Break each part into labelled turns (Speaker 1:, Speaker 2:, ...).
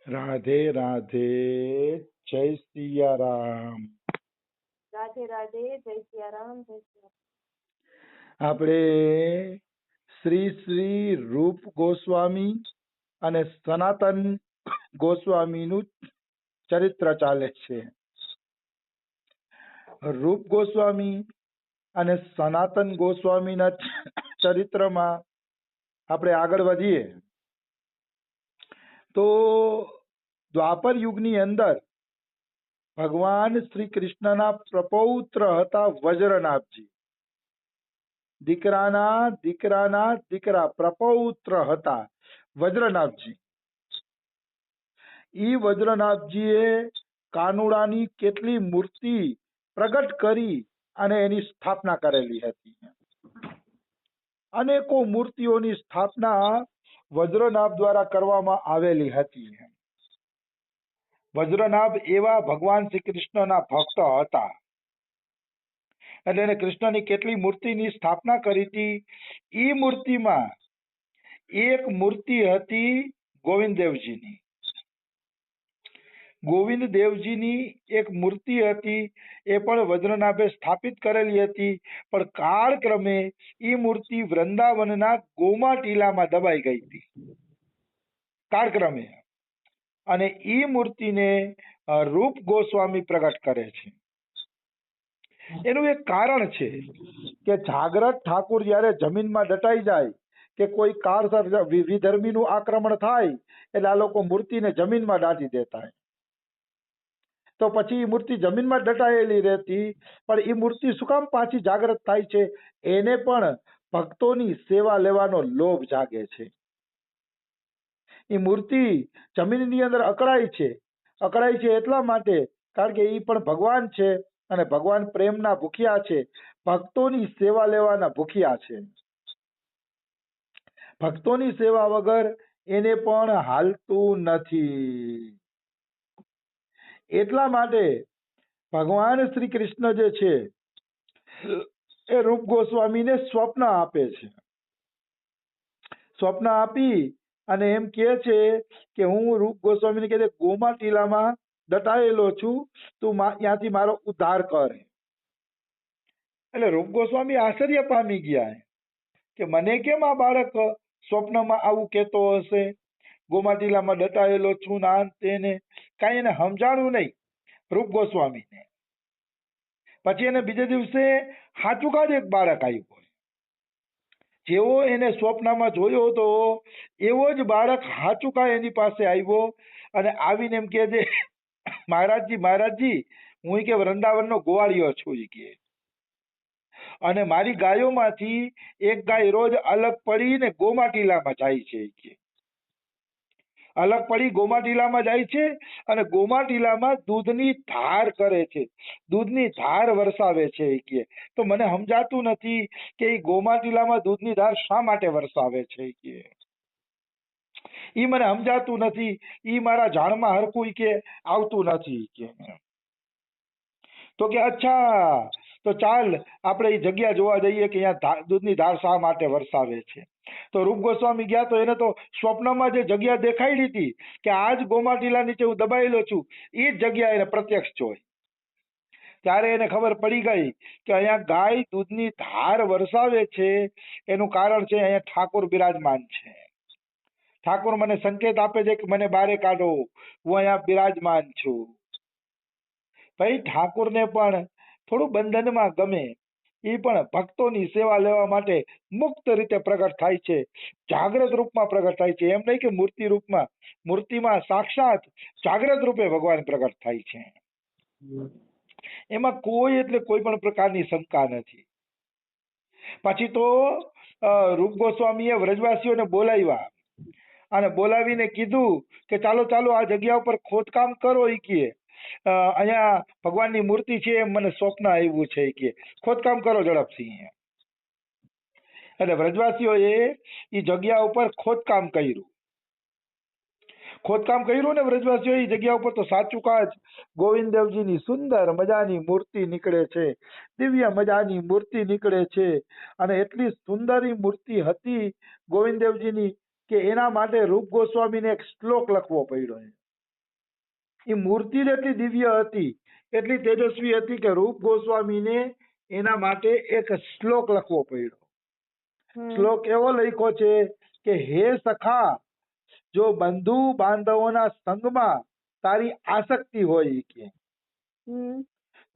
Speaker 1: રાધે રાધે, જય સિયારામ.
Speaker 2: રાધે રાધે, જય સિયારામ, જય સિયારામ.
Speaker 1: આપણે શ્રી શ્રી રૂપ ગોસ્વામી અને સનાતન ગોસ્વામીનું ચરિત્ર ચાલે છે. રૂપ ગોસ્વામી અને સનાતન ગોસ્વામીના ચરિત્રમાં આપણે આગળ વધીએ તો દ્વાપર યુગની અંદર ભગવાન શ્રી કૃષ્ણના પ્રપૌત્ર હતા વજ્રનાભજી. દીકરાના દીકરાના દીકરા પ્રપૌત્ર હતા વજ્રનાભજી. ઈ વજ્રનાભજીએ કાનુડાની કેટલી મૂર્તિ પ્રગટ કરી અને એની સ્થાપના કરેલી હતી. અનેકો મૂર્તિઓની સ્થાપના વજ્રનાભ દ્વારા કરવામાં આવેલી હતી. વજ્રનાભ એવા ભગવાન શ્રી કૃષ્ણના ભક્ત હતા એટલે એને કૃષ્ણની કેટલી મૂર્તિની સ્થાપના કરી હતી. ઈ મૂર્તિમાં એક મૂર્તિ હતી ગોવિંદદેવજીની. ગોવિંદદેવજીની એક મૂર્તિ હતી, એ પણ વજ્રનાભે સ્થાપિત કરેલી હતી, પણ કાળક્રમે ઈ મૂર્તિ વૃંદાવનના ગોમાટીલામાં દબાઈ ગઈ હતી કાળક્રમે. અને ઈ મૂર્તિને રૂપ ગોસ્વામી પ્રગટ કરે છે. એનું એક કારણ છે કે જાગ્રત ઠાકુર જ્યારે જમીનમાં દટાઈ જાય કે કોઈ કાળસર વિધર્મીનું આક્રમણ થાય એટલે આ લોકો મૂર્તિને જમીનમાં દાટી દેતા. તો પછી એ મૂર્તિ જમીનમાં દટાયેલી રહેતી, પણ એ મૂર્તિ શું કામ પાછી જાગ્રત થાય છે? એને પણ ભક્તોની સેવા લેવાનો લોભ જાગે છે. એ મૂર્તિ જમીનની અંદર અકળાય છે એટલા માટે કારણ કે એ પણ ભગવાન છે અને ભગવાન પ્રેમના ભૂખ્યા છે, ભક્તોની સેવા લેવાના ભૂખ્યા છે. ભક્તોની સેવા વગર એને પણ હાલતું નથી. એટલા માટે ભગવાન શ્રી કૃષ્ણ જે છે એ રૂપ ગોસ્વામીને સ્વપ્ન આપે છે. સ્વપ્ન આપી અને એમ કહે છે કે હું રૂપ ગોસ્વામીને કહે છે ગોમાટીલામાં દટાયેલો છું, તું ત્યાંથી મારો ઉદ્ધાર કર. એટલે રૂપ ગોસ્વામી આશ્ચર્ય પામી ગયા કે મને કેમ આ બાળક સ્વપ્નમાં આવું કહેતો હશે, ગોમાટીલામાં દટાયેલો છું ના તેને કાંઈ એને સમજાણું નહીં રૂપ ગોસ્વામીને. પછી એને બીજે દિવસે હાચુકા જ એક બાળક આવ્યો. જેવો એને સ્વપ્નમાં જોયો હતો એવો જ બાળક હાચુકા એની પાસે આવ્યો અને આવીને એમ કહે છે મહારાજજી હું કે વૃંદાવનનો ગોવાળિયો છું કે, અને મારી ગાયોમાંથી એક ગાય રોજ અલગ પડીને ગોમાટીલામાં જાય છે કે, અલગ પડી ગોમાટીલામાં જાય છે અને ગોમાટીલામાં દૂધની ધાર કરે છે, દૂધની ધાર વરસાવે છે કે. તો મને સમજાતું નથી કે એ ગોમાટીલામાં દૂધની ધાર શા માટે વરસાવે છે કે, ઈ મને સમજાતું નથી, ઈ મારા જાણમાં હરખું કે આવતું નથી કે. તો કે અચ્છા, તો ચાલ આપણે એ જગ્યા જોવા જઈએ કે અહીંયા દૂધની ધાર શા માટે વરસાવે છે. તો રૂપ ગોસ્વામી ગયા તો એને તો સ્વપ્નમાં જે જગ્યા દેખાઈ હતી કે આજ ગોમાટીલા નીચે હું દબાયેલો છું, એ જ જગ્યા એને પ્રત્યક્ષ જોઈ. ત્યારે એને ખબર પડી ગઈ કે અહીંયા ગાય દૂધની ધાર વરસાવે છે, એનું કારણ છે અહીંયા ઠાકોર બિરાજમાન છે. ઠાકોર મને સંકેત આપે છે કે મને બારે કાઢો, હું અહીંયા બિરાજમાન છું. ભાઈ ઠાકોરને પણ થોડું બંધનમાં ગમે, એ પણ ભક્તોની સેવા લેવા માટે મુક્ત રીતે પ્રગટ થાય છે, જાગ્રત રૂપમાં પ્રગટ થાય છે. એમ નહીં કે મૂર્તિ રૂપમાં, મૂર્તિમાં સાક્ષાત જાગ્રત રૂપે ભગવાન પ્રગટ થાય છે. એમાં કોઈ એટલે કોઈ પણ પ્રકારની શંકા નથી. પછી તો રૂપ ગોસ્વામીએ વ્રજવાસીઓને બોલાવ્યા અને બોલાવીને કીધું કે ચાલો ચાલો આ જગ્યા ઉપર ખોદકામ કરો. એ કહે અહીંયા ભગવાનની મૂર્તિ છે એમ મને સ્વપ્ન આવ્યું છે કે ખોદકામ કરો ઝડપથી. એટલે વ્રજવાસીઓએ એ જગ્યા ઉપર ખોદકામ કર્યું ને વ્રજવાસીઓ એ જગ્યા ઉપર તો સાચું કાજ ગોવિંદદેવજીની સુંદર મજાની મૂર્તિ નીકળે છે, દિવ્ય મજાની મૂર્તિ નીકળે છે. અને એટલી સુંદર મૂર્તિ હતી ગોવિંદદેવજીની કે એના માટે રૂપ ગોસ્વામીને એક શ્લોક લખવો પડ્યો. એ મૂર્તિ જ એટલી દિવ્ય હતી, એટલી તેજસ્વી હતી કે રૂપ ગોસ્વામીને એના માટે એક શ્લોક લખવો પડ્યો. શ્લોક એવો લખ્યો છે કે હે સખા, જો બંધુ બાંધવોના સંગમાં તારી આસક્તિ હોય કે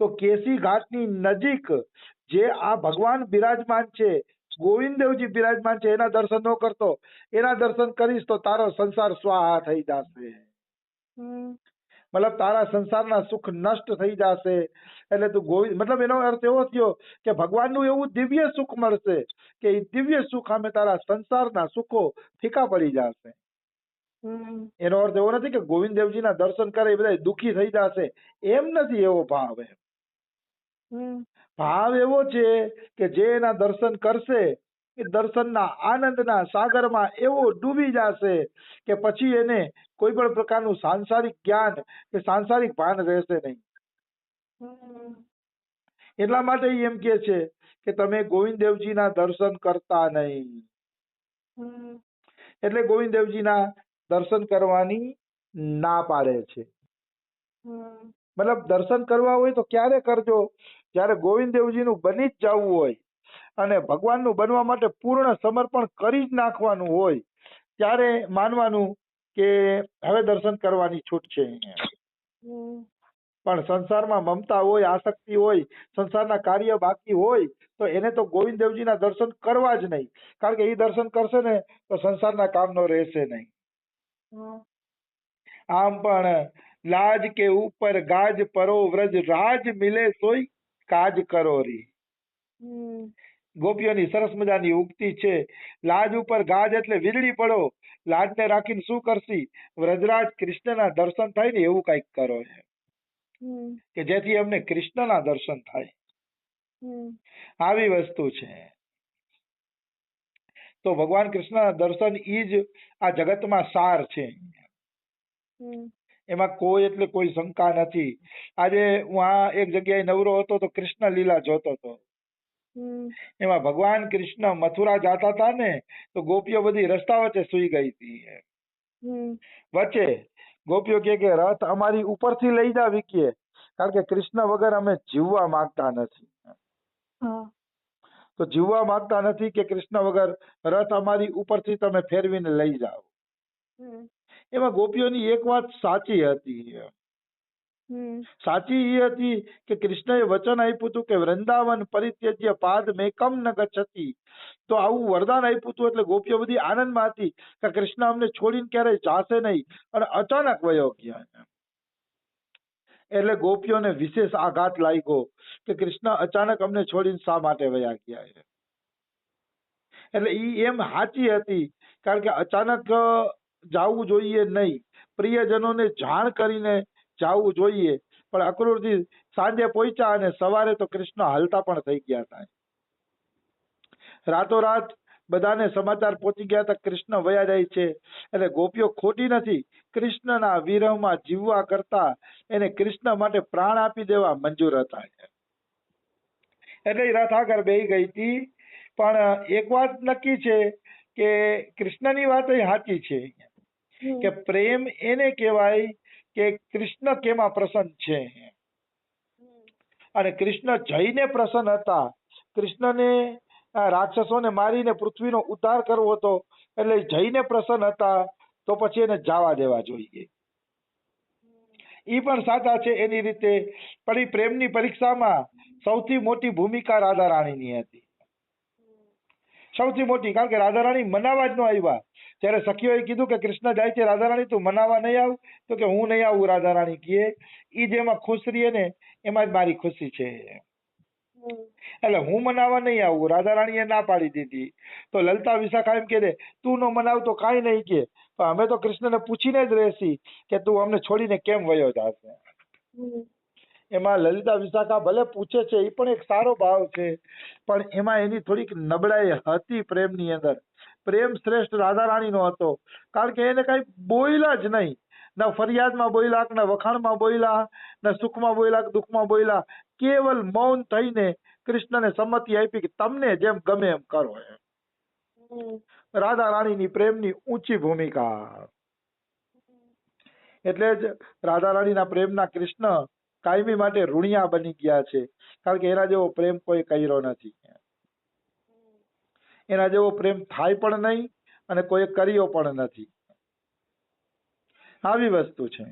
Speaker 1: તો કેસી ઘાટની નજીક જે આ ભગવાન બિરાજમાન છે, ગોવિંદદેવજી બિરાજમાન છે, એના દર્શન ન કરતો, એના દર્શન કરીશ તો તારો સંસાર સ્વાહા થઈ જશે. મતલબ તારા સંસારના સુખ નષ્ટ થઈ જશે. એટલે તું ગોવિંદ, મતલબ એનો અર્થ એવો થયો કે ભગવાનનું એવું દિવ્ય સુખ મળશે કે એ દિવ્ય સુખ સામે તારા સંસારના સુખો ફીકા પડી જશે. એનો અર્થ એવો નથી કે ગોવિંદદેવજીના દર્શન કરે એ બધા દુઃખી થઈ જશે, એમ નથી એવો ભાવ. ભાવ એવો છે કે જે એના દર્શન કરશે એ દર્શનના આનંદના સાગરમાં એવો ડૂબી જશે કે પછી એને કોઈ પણ પ્રકારનું સાંસારિક જ્ઞાન કે સાંસારિક ભાન રહેશે નહીં. એટલા માટે એમ કે છે કે તમે ગોવિંદદેવજીના દર્શન કરતા નહીં. એટલે ગોવિંદદેવજીના દર્શન કરવાની ના પાડે છે. મતલબ દર્શન કરવા હોય તો ક્યારે કરજો? જ્યારે ગોવિંદદેવજીનું બની જ જવું હોય અને ભગવાનનું બનવા માટે પૂર્ણ સમર્પણ કરી જ નાખવાનું હોય, ત્યારે માનવાનું કે હવે દર્શન કરવાની છૂટ છે. પણ સંસારમાં મમતા હોય, આસક્તિ હોય, સંસારના કાર્ય બાકી હોય તો એને તો ગોવિંદદેવજીના દર્શન કરવા જ નહીં, કારણ કે એ દર્શન કરશે ને તો સંસારના કામનો રહેશે નહીં. આમ પણ લાજ કે ઉપર ગાજ પરો વ્રજ રાજ મિલે સોઈ કાજ કરો રી. ગોપીઓની સરસ મજાની ઉક્તિ છે. લાજ ઉપર ગાજ એટલે વીજળી પડો, લાજને રાખીને શું કરશી? વ્રજરાજ કૃષ્ણના દર્શન થાય ને એવું કઈક કરો છે કે જેથી અમને કૃષ્ણના દર્શન થાય. આવી વસ્તુ છે. તો ભગવાન કૃષ્ણના દર્શન ઈ જ આ જગતમાં સાર છે. એમાં કોઈ એટલે કોઈ શંકા નથી. આજે હું આ એક જગ્યાએ નવરો હતો તો કૃષ્ણ લીલા જોતો હતો. એમાં ભગવાન કૃષ્ણ મથુરા જાતા હતા ને તો ગોપીઓ બધી રસ્તા વચ્ચે સુઈ ગઈ હતી. વચ્ચે ગોપીઓ કે રથ અમારી ઉપરથી લઈ જાવી કે, કારણ કે કૃષ્ણ વગર અમે જીવવા માંગતા નથી. તો જીવવા માંગતા નથી કે કૃષ્ણ વગર રથ અમારી ઉપરથી તમે ફેરવીને લઈ જાઓ. એમાં ગોપીઓની એક વાત સાચી હતી. સાચી એ હતી કે કૃષ્ણએ વચન આપ્યું હતું કે વૃંદાવન પરિત્યજ્ય પાદ મેકમ ન ગચ્છતિ. તો આવું વરદાન આપ્યું હતું એટલે ગોપીઓ બધી આનંદમાં હતી કે કૃષ્ણ અમને છોડીને ક્યારેય જાશે નહીં. અને અચાનક વયો ગયા. એટલે ગોપીઓને વિશેષ આઘાત લાગ્યો કે કૃષ્ણ અચાનક અમને છોડીને શા માટે વયા ગયા. એટલે ઈ એમ સાચી હતી, કારણ કે અચાનક જાવું જોઈએ નહીં, પ્રિયજનોને જાણ કરીને જાવું જોઈએ. પણ અક્રૂરજી સાંજે પહોંચ્યા અને સવારે તો કૃષ્ણ હાલતા પણ થઈ ગયા હતા. રાતોરાત બધાને સમાચાર પહોંચી ગયા હતા કૃષ્ણ વયા જાય છે. એટલે ગોપીઓ ખોટી નથી, કૃષ્ણના વિરહમાં જીવવા કરતા એને કૃષ્ણ માટે પ્રાણ આપી દેવા મંજૂર હતા. એટલે રથ આગળ બેહી ગઈ હતી. પણ એક વાત નક્કી છે કે કૃષ્ણની વાત એ સાચી છે કે પ્રેમ એને કહેવાય કે કૃષ્ણ કેમાં પ્રસન્ન છે. અને કૃષ્ણ જઈને પ્રસન્ન હતા. કૃષ્ણને રાક્ષસોને મારીને પૃથ્વીનો ઉદ્ધાર કરવો હતો, એટલે જઈને પ્રસન્ન હતા. તો પછી એને જવા દેવા જોઈએ. એ પણ સાચા છે એની રીતે. પણ એ પ્રેમની પરીક્ષામાં સૌથી મોટી ભૂમિકા રાધા રાણીની હતી. સૌથી મોટી, કારણ કે રાધા રાણી મનાવા જ ન આવ્યા. ત્યારે સખીઓએ કીધું કે કૃષ્ણ જાય છે, રાધા રાણી તું મનાવા નહીં આવ? તો કે હું નહીં આવું. રાધા રાણી કહે ઈ જેમાં ખુશ રહીએ ને એમાં જ મારી ખુશી છે. એટલે હું મનાવા નહીં આવું. રાધા રાણીએ ના પાડી દીધી. તો લલતા વિશાખા એમ કે તું ન મનાવ તો કાંઈ નહીં કે, પણ અમે તો કૃષ્ણને પૂછીને જ રહેશી કે તું અમને છોડીને કેમ વયો જશે. એમાં લલિતા વિશાખા ભલે પૂછે છે, એ પણ એક સારો ભાવ છે, પણ એમાં એની થોડીક નબળાઈ હતી પ્રેમની અંદર. પ્રેમ શ્રેષ્ઠ રાધા રાણીનો હતો, કારણ કે એને કઈ બોલ્યા જ નહીં. ન ફરિયાદમાં બોલ્યા, ન વખાણમાં બોલ્યા, ન સુખમાં બોલ્યા કે દુઃખમાં બોલ્યા. કેવલ મૌન થઈને કૃષ્ણને સંમતિ આપી કે તમને જેમ ગમે એમ કરો. રાધા રાણીની પ્રેમની ઊંચી ભૂમિકા. એટલે જ રાધા રાણીના પ્રેમના કૃષ્ણ કાયમી માટે ઋણિયા બની ગયા છે, કારણ કે એના જેવો પ્રેમ કોઈ કર્યો નથી, એના જેવો પ્રેમ થાય પણ નહીં અને કોઈ કર્યો પણ નથી. આવી વસ્તુ છે.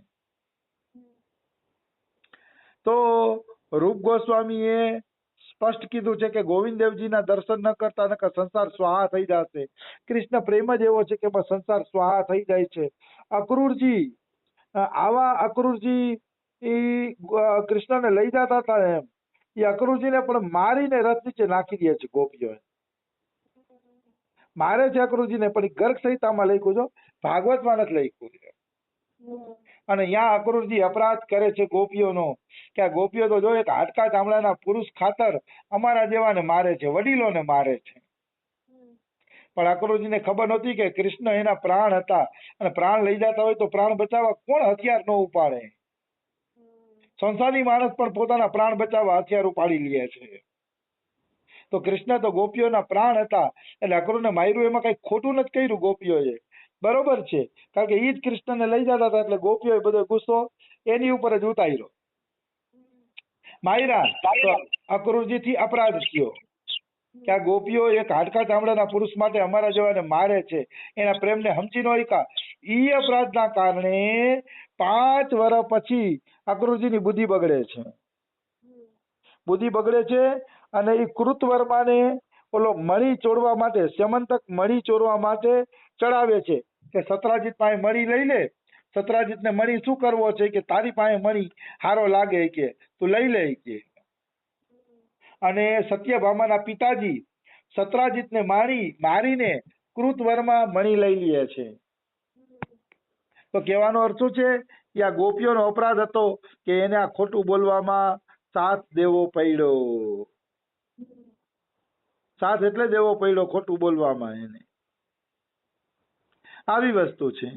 Speaker 1: તો રૂપ ગોસ્વામીએ સ્પષ્ટ કીધું છે કે ગોવિંદ દેવજીના દર્શન ન કરતા નકર સંસાર સ્વાહા થઈ જશે. કૃષ્ણ પ્રેમ જ એવો છે કે બસ સંસાર સ્વાહા થઈ જાય છે. અક્રૂરજી, આવા અક્રૂરજી કૃષ્ણને લઈ જતા હતા એમ, એ અક્રૂરજીને પણ મારીને રથ નીચે નાખી દે છે ગોપીઓ. મારે છે અક્રૂરજીને, પણ એ ગર્ગ સંહિતામાં લખ્યું છો, ભાગવતમાં નથી લખ્યું. અને અહીંયા અક્રૂરજી અપરાધ કરે છે ગોપીઓનો, કે આ ગોપીઓ તો જો એક હાડકા ચામડાના પુરુષ ખાતર અમારા જેવાને મારે છે, વડીલોને મારે છે. પણ અક્રૂરજીને ખબર નહોતી કે કૃષ્ણ એના પ્રાણ હતા, અને પ્રાણ લઈ જતા હોય તો પ્રાણ બચાવવા કોણ હથિયાર ન ઉપાડે? સંસારી માણસ પણ પોતાના પ્રાણ બચાવવા હથિયાર ઉપાડી લે છે. તો કૃષ્ણ તો ગોપીઓના પ્રાણ હતા, એટલે અક્રૂરને માર્યું એમાં કઈ ખોટું નથી કર્યું ગોપીઓએ, બરોબર છે, કારણ કે એ જ કૃષ્ણને લઈ જતા હતા, એટલે ગોપીઓએ બધો ગુસ્સો એની ઉપર જ ઉતાર્યો. માયરા તો અક્રૂરજીથી અપરાધ થયો કે આ ગોપીઓ એક હાડકા ચામડાના પુરુષ માટે અમારા જેવાને મારે છે, એના પ્રેમને સમજી ન શક્યા. ઈ અપરાધના કારણે 5 વર્ષ પછી અક્રૂરજીની બુદ્ધિ બગડે છે. બુદ્ધિ બગડે છે અને એ કૃતવર્માને ઓલો મણી ચોરવા માટે, સ્યમંતક મણી ચોરવા માટે ચડાવે છે કે સત્રાજીત પાસે મણી લઈ લે. સત્રાજીતને મણી શું કરવો છે કે તારી પાસે મણી હારો લાગે કે તું લઈ લે કે. અને સત્યભામાના પિતાજી સત્રાજીતને મારીને કૃતવર્મા મણી લઈ લે છે. તો કહેવાનો અર્થ શું છે કે આ ગોપીઓનો અપરાધ હતો કે એને આ ખોટું બોલવામાં સાથ દેવો પડ્યો. સાથ એટલે દેવો પડ્યો ખોટું બોલવામાં એને. આવી વસ્તુ છે.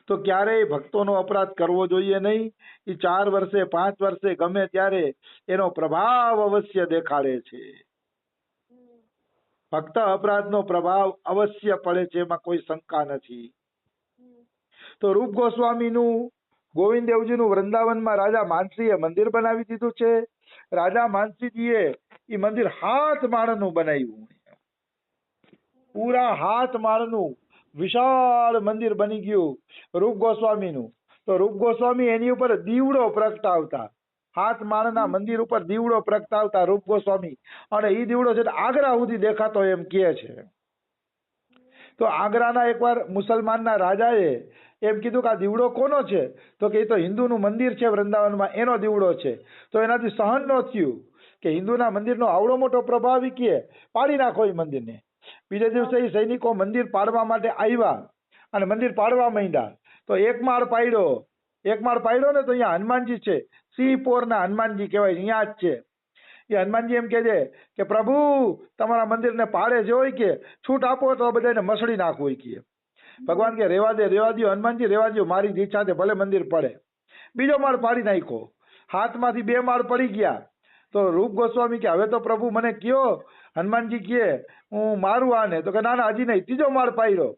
Speaker 1: તો ક્યારેય ભક્તોનો અપરાધ કરવો જોઈએ નહીં. એ 4 વર્ષે 5 વર્ષે ગમે ત્યારે એનો પ્રભાવ અવશ્ય દેખાડે છે. ભક્ત અપરાધનો પ્રભાવ અવશ્ય પડે છે, એમાં કોઈ શંકા નથી. તો રૂપ ગોસ્વામીનું ગોવિંદ દેવજીનું વૃંદાવનમાં રાજા માનસીએ મંદિર બનાવી દીધું છે. રાજા માનસીજીએ એ મંદિર 7 માળનું બનાવ્યું, પૂરા 7 માળનું વિશાળ મંદિર બની ગયું રૂપ ગોસ્વામીનું. તો રૂપ ગોસ્વામી એની ઉપર દીવડો પ્રગટાવતા, 7 માળના મંદિર ઉપર દીવડો પ્રગટાવતા રૂપ ગોસ્વામી, અને એ દીવડો છે આગ્રા સુધી દેખાતો એમ કહે છે. તો આગ્રાના એકવાર મુસલમાનના રાજાએ એમ કીધું કે આ દીવડો કોનો છે? તો કે એ તો હિન્દુનું મંદિર છે વૃંદાવનમાં, એનો દીવડો છે. તો એનાથી સહન ન થયું કે હિન્દુના મંદિરનો આવડો મોટો પ્રભાવ કે પાડી નાખો એ મંદિરને. બીજા દિવસે એ સૈનિકો મંદિર પાડવા માટે આવ્યા અને મંદિર પાડવા માંડ્યા. તો એક માળ પાડ્યો ને તો અહીંયા હનુમાનજી છે, સિંહપોરના હનુમાનજી કહેવાય, અહીંયા જ છે. એ હનુમાનજી એમ કહે છે કે પ્રભુ તમારા મંદિરને પાડે છે હોય કે છૂટ આપો તો બધાને મસળી નાખવું હોય કે. ભગવાન કે રેવા દો હનુમાનજી, રેવા દો, મારી ઈચ્છા છે ભલે મંદિર પડે. બીજો માળ પાડી નાખ્યો, હાથમાંથી 2 માળ પડી ગયા. તો રૂપ ગોસ્વામી કે હવે તો પ્રભુ મને કયો. હનુમાનજી કહે હું મારું આને. તો કે ના હજી નહીં. 3જો માળ પાડ્યો.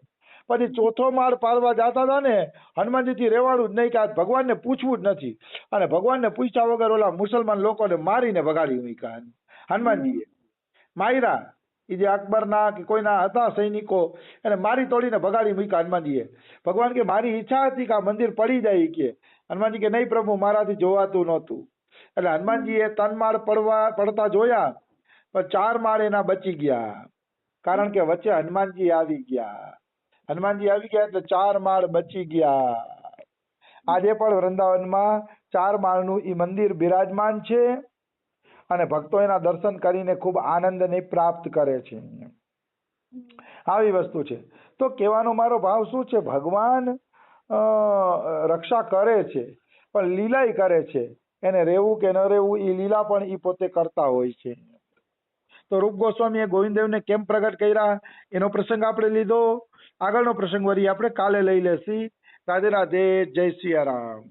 Speaker 1: પછી 4થો માળ પાડવા જતા હતા ને, હનુમાનજીથી રહેવાનું જ નહીં કે આ ભગવાનને પૂછવું જ નથી. અને ભગવાનને પૂછ્યા વગર ઓલા મુસલમાન લોકોને મારીને ભગાડી મૂક્યા હનુમાનજીએ. માર્યા એ જે અકબરના કે કોઈના હતા સૈનિકો, એને મારી તોડીને ભગાડી મૂક્યા હનુમાનજીએ. ભગવાન કે મારી ઈચ્છા હતી કે આ મંદિર પડી જાય કે. હનુમાનજી કે નહીં પ્રભુ, મારાથી જોવાતું નહોતું. એટલે હનુમાનજીએ 3 માળ પડતા જોયા, પણ 4 માળ એના બચી ગયા, કારણ કે વચ્ચે હનુમાનજી આવી ગયા. હનુમાનજી આવી ગયા એટલે 4 માળ બચી ગયા. આજે પણ વૃંદાવનમાં 4 માળનું ઈ મંદિર બિરાજમાન છે અને ભક્તો એના દર્શન કરીને ખૂબ આનંદને પ્રાપ્ત કરે છે. આવી વસ્તુ છે. તો કહેવાનો મારો ભાવ શું છે, ભગવાન રક્ષા કરે છે પણ લીલા કરે છે. એને રહેવું કે ન રહેવું એ લીલા પણ એ પોતે કરતા હોય છે. તો રૂપ ગોસ્વામીએ ગોવિંદદેવને કેમ પ્રગટ કર્યા એનો પ્રસંગ આપણે લીધો. આગળનો પ્રસંગ વળી આપણે કાલે લઈ લેશી. રાધે રાધે, જય સિયા રામ.